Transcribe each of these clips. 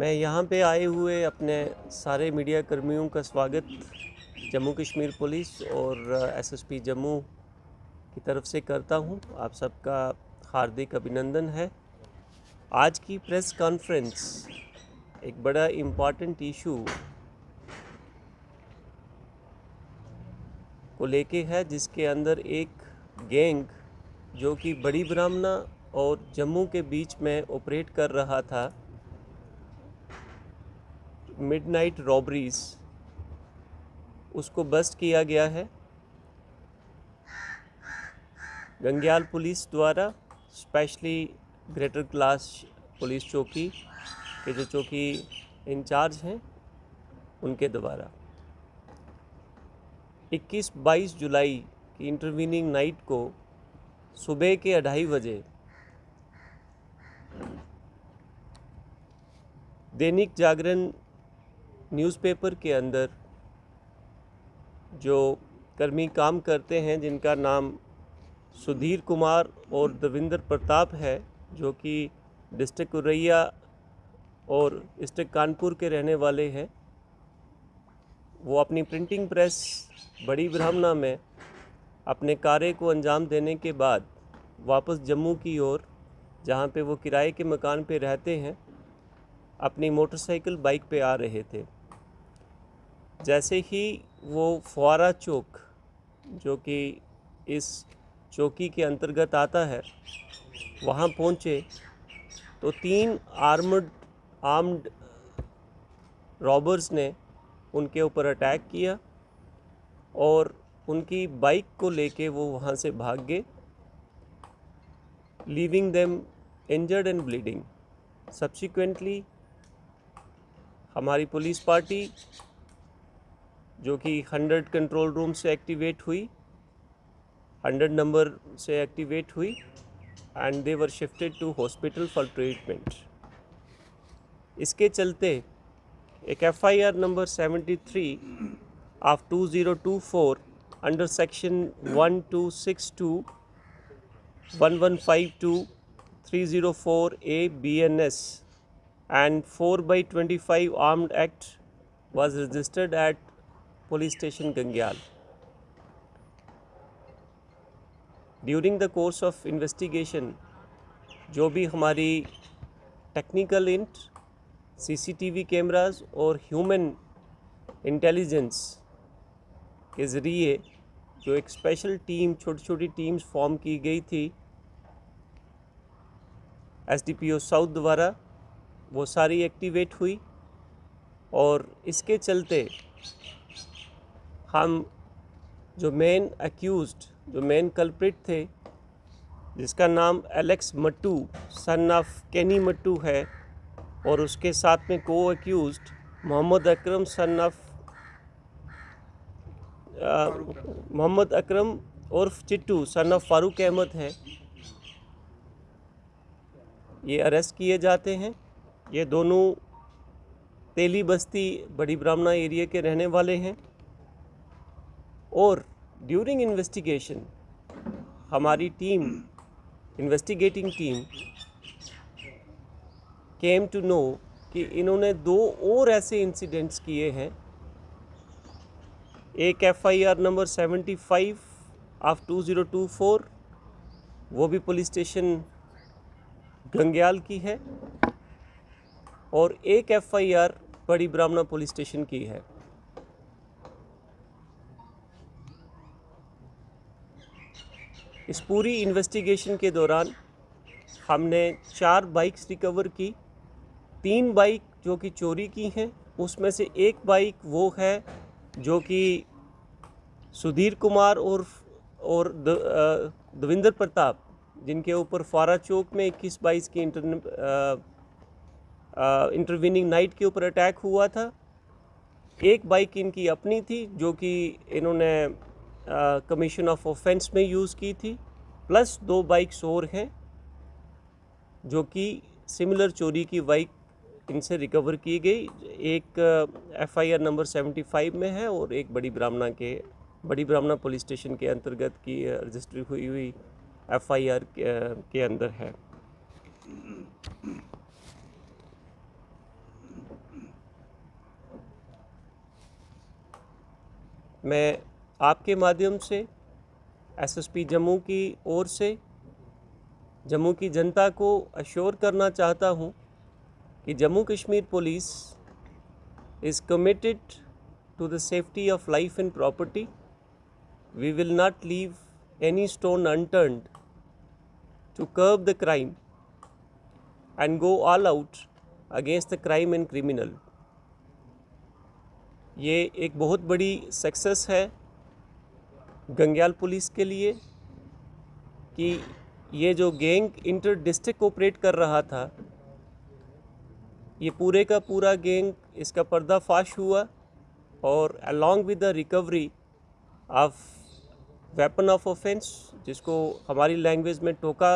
मैं यहाँ पे आए हुए अपने सारे मीडिया कर्मियों का स्वागत जम्मू कश्मीर पुलिस और एसएसपी जम्मू की तरफ से करता हूँ। आप सबका हार्दिक अभिनंदन है। आज की प्रेस कॉन्फ्रेंस एक बड़ा इम्पॉर्टेंट इशू को लेके है, जिसके अंदर एक गैंग जो कि बड़ी ब्राह्मणा और जम्मू के बीच में ऑपरेट कर रहा था, मिडनाइट रॉबरीज, उसको बस्ट किया गया है गंग्याल पुलिस द्वारा, स्पेशली ग्रेटर क्लास पुलिस चौकी के जो चौकी इंचार्ज हैं उनके द्वारा। 21-22 जुलाई की इंटरवीनिंग नाइट को सुबह के 2:30 बजे दैनिक जागरण न्यूज़पेपर के अंदर जो कर्मी काम करते हैं, जिनका नाम सुधीर कुमार और दविंदर प्रताप है, जो कि डिस्ट्रिक्ट उरैया और डिस्ट्रिक्ट कानपुर के रहने वाले हैं, वो अपनी प्रिंटिंग प्रेस बड़ी ब्राह्मणा में अपने कार्य को अंजाम देने के बाद वापस जम्मू की ओर, जहाँ पे वो किराए के मकान पे रहते हैं, अपनी मोटरसाइकिल बाइक पे आ रहे थे। जैसे ही वो फुआरा चौक, जो कि इस चौकी के अंतर्गत आता है, वहाँ पहुँचे तो 3 आर्म्ड रॉबर्स ने उनके ऊपर अटैक किया और उनकी बाइक को लेके वो वहाँ से भाग गए, leaving them injured and bleeding. Subsequently हमारी पुलिस पार्टी, जो कि 100 कंट्रोल रूम से एक्टिवेट हुई, 100 नंबर से एक्टिवेट हुई, and they were shifted to hospital for treatment. इसके चलते एक FIR number 73 of 2024 under section 1262 1152 304 A BNS and 4/25 Armed Act was registered at Police Station Gangyal. During the course of investigation, जो भी हमारी technical int, CCTV cameras और human intelligence के ज़रिए जो एक स्पेशल टीम, छोटी छोटी टीम्स फॉर्म की गई थी SDPO साउथ द्वारा, वो सारी एक्टिवेट हुई और इसके चलते हम जो मेन अक्यूज्ड, जो मेन कल्प्रिट थे, जिसका नाम एलेक्स मट्टू सन ऑफ केनी मट्टू है, और उसके साथ में को accused Mohammad Akram son of Mohammad Akram उर्फ चिट्टू सन ऑफ फारूक अहमद है, ये अरेस्ट किए जाते हैं। ये दोनों तेली बस्ती बड़ी ब्राह्मणा एरिया के रहने वाले हैं और ड्यूरिंग इन्वेस्टिगेशन हमारी team, investigating team, came to know कि इन्होंने 2 और ऐसे इंसिडेंट्स किए हैं। एक FIR नंबर 75 ऑफ 2024, वो भी पुलिस स्टेशन गंग्याल की है, और एक FIR बड़ी ब्राह्मणा पुलिस स्टेशन की है। इस पूरी इन्वेस्टिगेशन के दौरान हमने 4 बाइक्स रिकवर की। 3 बाइक जो कि चोरी की हैं, उसमें से एक बाइक वो है जो कि सुधीर कुमार और दविंदर प्रताप, जिनके ऊपर फारा चौक में 21-22 की इंटरवीनिंग नाइट के ऊपर अटैक हुआ था। एक बाइक इनकी अपनी थी जो कि इन्होंने कमीशन ऑफ ऑफेंस में यूज़ की थी, प्लस 2 बाइक्स और हैं जो कि सिमिलर चोरी की बाइक इनसे रिकवर की गई। एक FIR नंबर 75 में है और एक बड़ी ब्राह्मणा पुलिस स्टेशन के अंतर्गत की रजिस्ट्री हुई FIR के अंदर है। मैं आपके माध्यम से एसएसपी जम्मू की ओर से जम्मू की जनता को अश्योर करना चाहता हूँ कि Jammu Kashmir police is committed to the safety of life and property. We will not leave any stone unturned to curb the crime and go all out against the crime and criminal. ये एक बहुत बड़ी success है Gangyal police के लिए कि ये जो गैंग इंटर डिस्ट्रिक्ट ऑपरेट कर रहा था, ये पूरे का पूरा गैंग इसका पर्दाफाश हुआ और along with the recovery of weapon of offence, जिसको हमारी लैंग्वेज में टोका,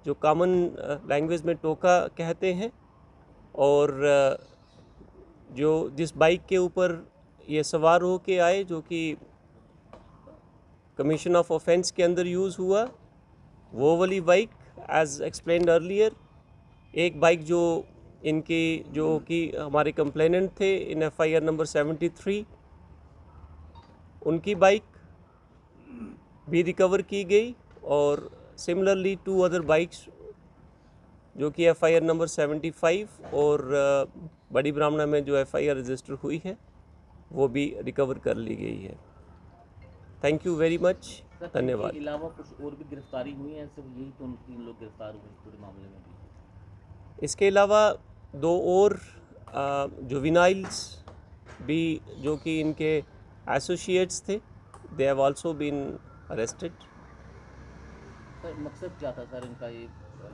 जो कॉमन लैंग्वेज में टोका कहते हैं, और जो जिस बाइक के ऊपर ये सवार हो के आए, जो कि कमीशन ऑफ ऑफेंस के अंदर यूज़ हुआ, वो वाली बाइक एज एक्सप्लेन्ड अर्लियर, एक बाइक जो इनकी जो कि हमारे कंप्लेनेंट थे इन एफआईआर नंबर 73, उनकी बाइक भी रिकवर की गई, और सिमिलरली 2 अदर बाइक्स जो कि एफआईआर नंबर 75 और बड़ी ब्राह्मणा में जो एफआईआर रजिस्टर हुई है वो भी रिकवर कर ली गई है। थैंक यू वेरी मच, धन्यवाद। इसके अलावा कुछ और भी गिरफ्तारी हुई है, सिर्फ यही तो 3 लोग गिरफ्तार हुए इस पूरे मामले में भी? इसके अलावा 2 और जुवेनाइल्स भी जो कि इनके एसोसिएट्स थे, they have also been arrested. Sir मकसद क्या था सर इनका, ये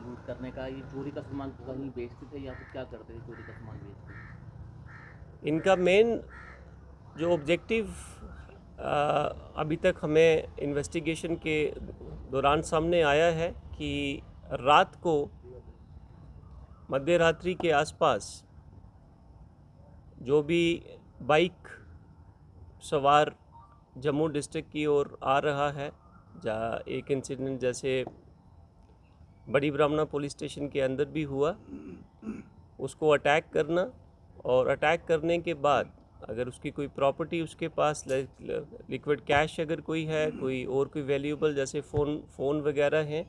लूट करने का? ये चोरी का सामान कहीं बेचते थे या फिर क्या करते थे चोरी का सामान बेचते? इनका मेन जो ऑब्जेक्टिव अभी तक हमें इन्वेस्टिगेशन के दौरान सामने आया है कि रात को मध्य रात्रि के आसपास जो भी बाइक सवार जम्मू डिस्ट्रिक्ट की ओर आ रहा है, जहाँ एक इंसिडेंट जैसे बड़ी ब्राह्मणा पुलिस स्टेशन के अंदर भी हुआ, उसको अटैक करना, और अटैक करने के बाद अगर उसकी कोई प्रॉपर्टी उसके पास लिक्विड कैश अगर कोई है, कोई और कोई वैल्यूएबल जैसे फ़ोन वगैरह हैं,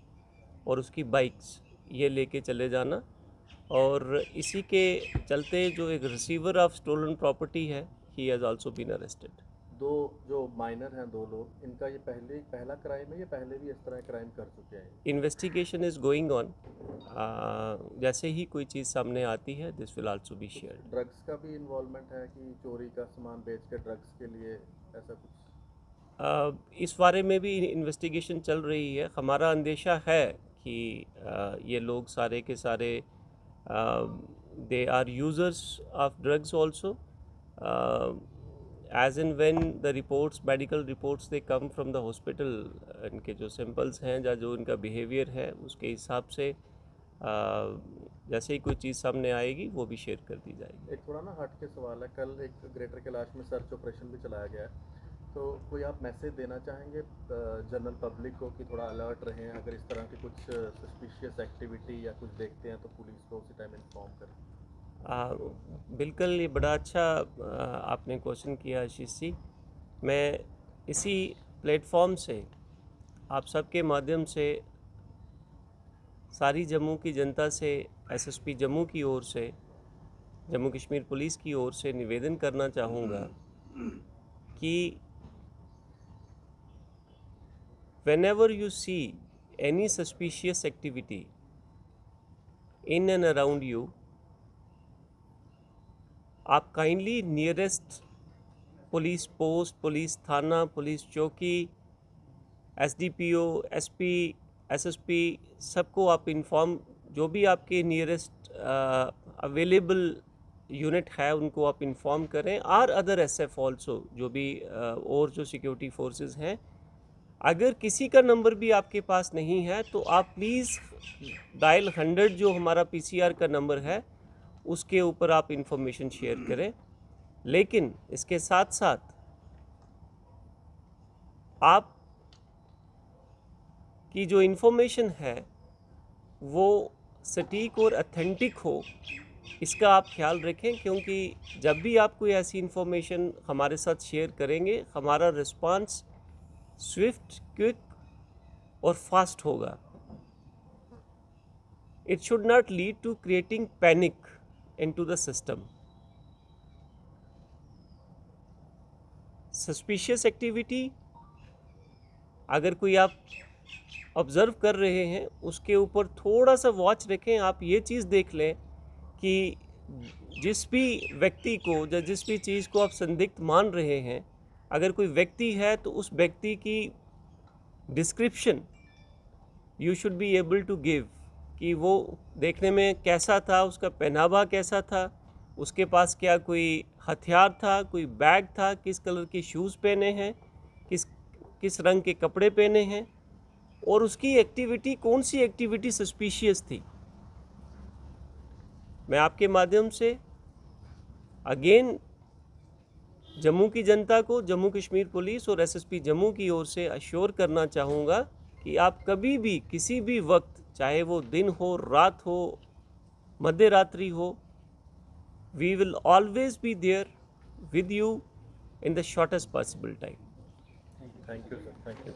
और उसकी बाइक्स ये लेके चले जाना। और इसी के चलते जो एक रिसीवर ऑफ स्टोलन प्रॉपर्टी है, he has also been arrested. 2 जो माइनर हैं 2 लोग, इनका ये पहला क्राइम है या पहले भी इस तरह क्राइम कर चुके हैं? Investigation is going on. जैसे ही कोई चीज़ सामने आती है, this will also be shared. Drugs का भी इन्वॉल्वमेंट है कि चोरी का सामान बेच के ड्रग्स के लिए, ऐसा कुछ? इस बारे में भी इन्वेस्टिगेशन चल रही है। हमारा अंदेशा है कि ये लोग सारे के सारे they are users of drugs also, as and when the reports, medical reports they come from the hospital, इनके जो सैंपल्स हैं या जो इनका बिहेवियर है उसके हिसाब से जैसे ही कोई चीज़ सामने आएगी वो भी शेयर कर दी जाएगी। एक थोड़ा ना हट के सवाल है, कल एक ग्रेटर कैलाश में सर्च ऑपरेशन भी चलाया गया है, तो कोई आप मैसेज देना चाहेंगे जनरल पब्लिक को कि थोड़ा अलर्ट रहें, अगर इस तरह की कुछ सस्पिशियस एक्टिविटी या कुछ देखते हैं तो पुलिस को उसी टाइम इन्फॉर्म करें? बिल्कुल, ये बड़ा अच्छा आपने क्वेश्चन किया आशीष जी। मैं इसी प्लेटफॉर्म से आप सबके माध्यम से सारी जम्मू की जनता से, एसएसपी जम्मू की ओर से, जम्मू कश्मीर पुलिस की ओर से निवेदन करना चाहूँगा कि whenever you see any suspicious activity in and around you, आप kindly nearest police post, police थाना, पुलिस चौकी, एसडीपीओ, एसपी, एसएसपी, सबको आप इन्फॉर्म, जो भी आपके नियरेस्ट अवेलेबल यूनिट है उनको आप इन्फॉर्म करें, और अदर एसएफ ऑल्सो, जो भी और जो सिक्योरिटी फोर्सेस हैं। अगर किसी का नंबर भी आपके पास नहीं है तो आप प्लीज़ डायल 100 जो हमारा पीसीआर का नंबर है उसके ऊपर आप इंफॉर्मेशन शेयर करें। लेकिन इसके साथ साथ आप की जो इंफॉर्मेशन है वो सटीक और अथेंटिक हो, इसका आप ख्याल रखें, क्योंकि जब भी आप कोई ऐसी इन्फॉर्मेशन हमारे साथ शेयर करेंगे, हमारा रिस्पांस स्विफ्ट, क्विक और फास्ट होगा. It should not lead to creating panic into the system. Suspicious activity अगर कोई आप ऑब्ज़र्व कर रहे हैं, उसके ऊपर थोड़ा सा वॉच रखें. आप ये चीज़ देख लें कि जिस भी व्यक्ति को या जिस भी चीज़ को आप संदिग्ध मान रहे हैं, अगर कोई व्यक्ति है तो उस व्यक्ति की description you should be able to give, कि वो देखने में कैसा था, उसका पहनावा कैसा था, उसके पास क्या कोई हथियार था, कोई बैग था, किस कलर के शूज़ पहने हैं, किस रंग के कपड़े पहने हैं, और उसकी एक्टिविटी कौन सी एक्टिविटी सस्पिशियस थी. मैं आपके माध्यम से अगेन जम्मू की जनता को, जम्मू कश्मीर पुलिस और एसएसपी जम्मू की ओर से अश्योर करना चाहूँगा कि आप कभी भी किसी भी वक्त, चाहे वो दिन हो, रात हो, मध्य रात्रि हो, we will always be there with you in the shortest possible time. Thank you, sir. Thank you.